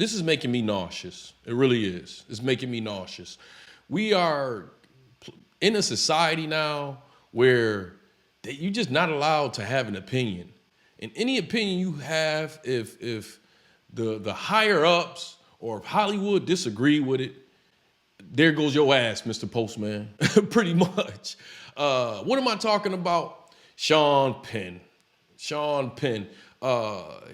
This is making me nauseous. It really is. It's making me nauseous. We are in a society now where you're just not allowed to have an opinion. And any opinion you have, if the higher ups or if Hollywood disagree with it, there goes your ass, Mr. Postman, pretty much. What am I talking about? Sean Penn. Sean Penn.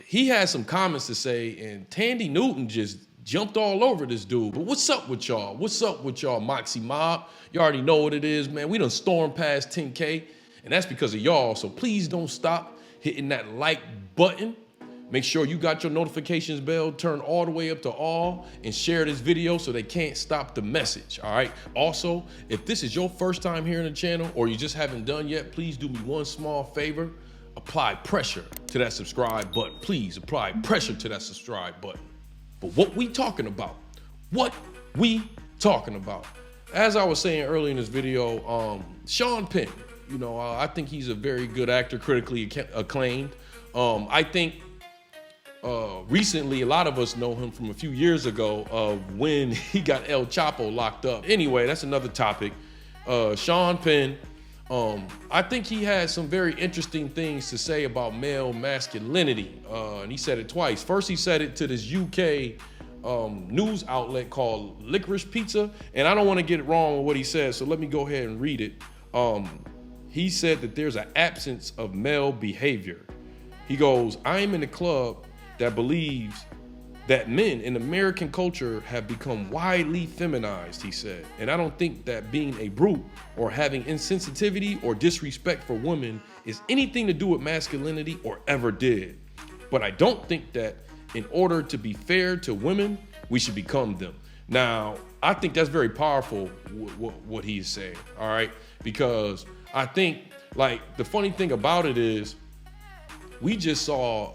He had some comments to say, and Thandie Newton just jumped all over this dude. But what's up with y'all? What's up with y'all, Moxy Mob? You already know what it is, man. We done stormed past 10K, and that's because of y'all. So please don't stop hitting that like button. Make sure you got your notifications bell turned all the way up to all, and share this video so they can't stop the message, all right? Also, if this is your first time here on the channel or you just haven't done yet, please do me one small favor. Apply pressure to that subscribe button. Please apply pressure to that subscribe button. But what we talking about? What we talking about? As I was saying earlier in this video, Sean Penn, you know, I think he's a very good actor, critically acclaimed. I think recently, a lot of us know him from a few years ago of when he got El Chapo locked up. Anyway, that's another topic. Sean Penn, I think he had some very interesting things to say about male masculinity, and he said it twice. First, he said it to this UK news outlet called Licorice Pizza, and I don't want to get it wrong with what he said, so let me go ahead and read it. He said that there's an absence of male behavior. He goes, "I am in a club that believes that men in American culture have become widely feminized," he said. "And I don't think that being a brute or having insensitivity or disrespect for women is anything to do with masculinity or ever did. But I don't think that in order to be fair to women, we should become them." Now, I think that's very powerful, what he's saying, all right? Because I think, like, the funny thing about it is, we just saw,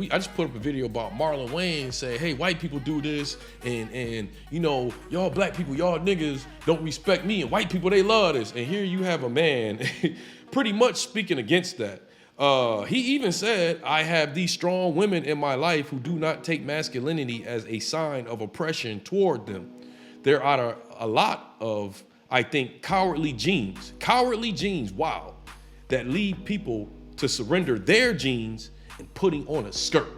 I just put up a video about Marlon Wayans saying, hey, white people do this, and you know, y'all black people, y'all niggas don't respect me, and white people, they love this. And here you have a man pretty much speaking against that. He even said, "I have these strong women in my life who do not take masculinity as a sign of oppression toward them. There are a lot of, I think, cowardly genes, wow, that lead people to surrender their genes and putting on a skirt."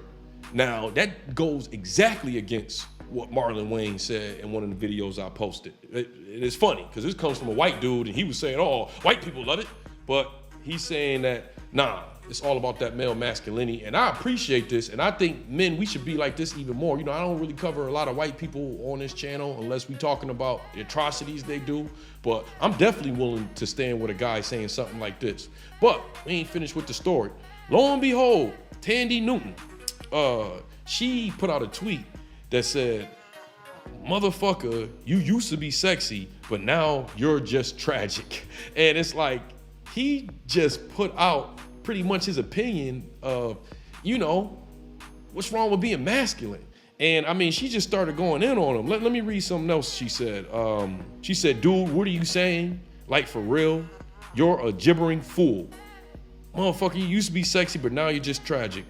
Now, that goes exactly against what Marlon Wayans said in one of the videos I posted. It's funny, because this comes from a white dude, and he was saying, oh, white people love it. But he's saying that, nah, it's all about that male masculinity. And I appreciate this, and I think men, we should be like this even more. You know, I don't really cover a lot of white people on this channel unless we're talking about the atrocities they do. But I'm definitely willing to stand with a guy saying something like this. But we ain't finished with the story. Lo and behold, Thandie Newton, she put out a tweet that said, "Motherfucker, you used to be sexy, but now you're just tragic." And it's like, he just put out pretty much his opinion of, you know, what's wrong with being masculine. And I mean, she just started going in on him. Let me read something else she said. She said, "Dude, what are you saying? Like, for real? You're a gibbering fool. Motherfucker, you used to be sexy, but now you're just tragic.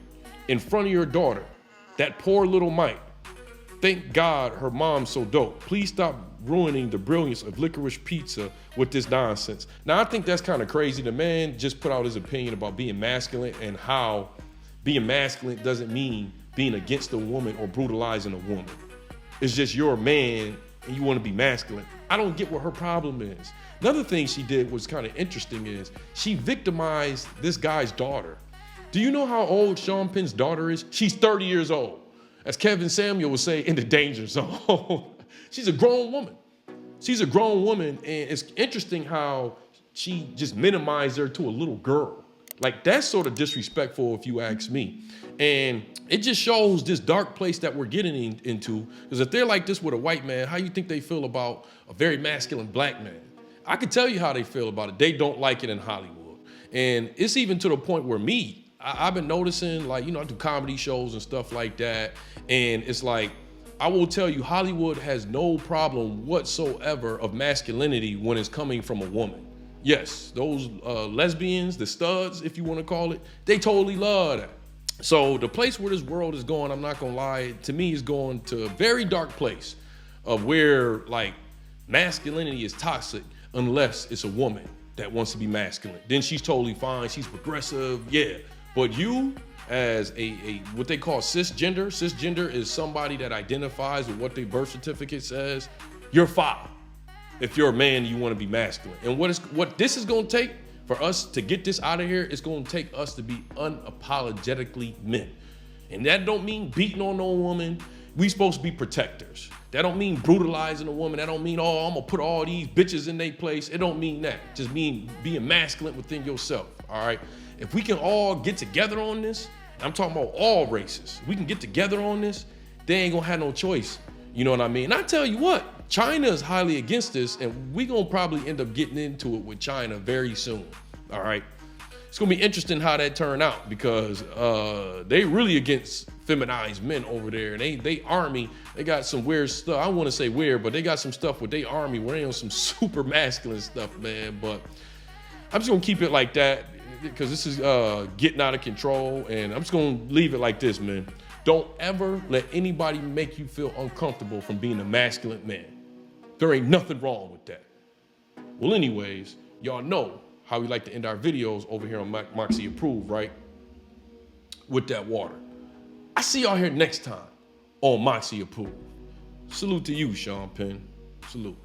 In front of your daughter, that poor little mite. Thank God her mom's so dope. Please stop ruining the brilliance of Licorice Pizza with this nonsense." Now, I think that's kind of crazy. The man just put out his opinion about being masculine and how being masculine doesn't mean being against a woman or brutalizing a woman. It's just you're a man and you want to be masculine. I don't get what her problem is. Another thing she did was kind of interesting is she victimized this guy's daughter. Do you know how old Sean Penn's daughter is? She's 30 years old. As Kevin Samuel would say, in the danger zone. She's a grown woman. She's a grown woman, and it's interesting how she just minimized her to a little girl. Like, that's sort of disrespectful if you ask me. And it just shows this dark place that we're getting into, because if they're like this with a white man, how you think they feel about a very masculine black man? I can tell you how they feel about it. They don't like it in Hollywood. And it's even to the point where I've been noticing, like, you know, I do comedy shows and stuff like that. And it's like, I will tell you, Hollywood has no problem whatsoever of masculinity when it's coming from a woman. Yes, those lesbians, the studs, if you want to call it, they totally love that. So the place where this world is going, I'm not gonna lie, to me is going to a very dark place of where like masculinity is toxic unless it's a woman that wants to be masculine. Then she's totally fine, she's progressive, yeah. But you as a what they call cisgender is somebody that identifies with what their birth certificate says, you're foul. If you're a man, you want to be masculine. And what this is gonna take for us to get this out of here, it's gonna take us to be unapologetically men. And that don't mean beating on no woman. We supposed to be protectors. That don't mean brutalizing a woman. That don't mean, oh, I'm gonna put all these bitches in their place. It don't mean that. Just mean being masculine within yourself, all right? If we can all get together on this, I'm talking about all races, we can get together on this, they ain't gonna have no choice. You know what I mean? And I tell you what, China is highly against this, and we gonna probably end up getting into it with China very soon, all right? It's gonna be interesting how that turn out because they really against feminized men over there. And they army, they got some weird stuff. I want to say weird, but they got some stuff with they army where they on some super masculine stuff, man. But I'm just gonna keep it like that because this is getting out of control. And I'm just gonna leave it like this, man. Don't ever let anybody make you feel uncomfortable from being a masculine man. There ain't nothing wrong with that. Well, anyways, y'all know how we like to end our videos over here on Moxy Approved, right? With that water. I see y'all here next time on Moxy Approved. Salute to you, Sean Penn. Salute.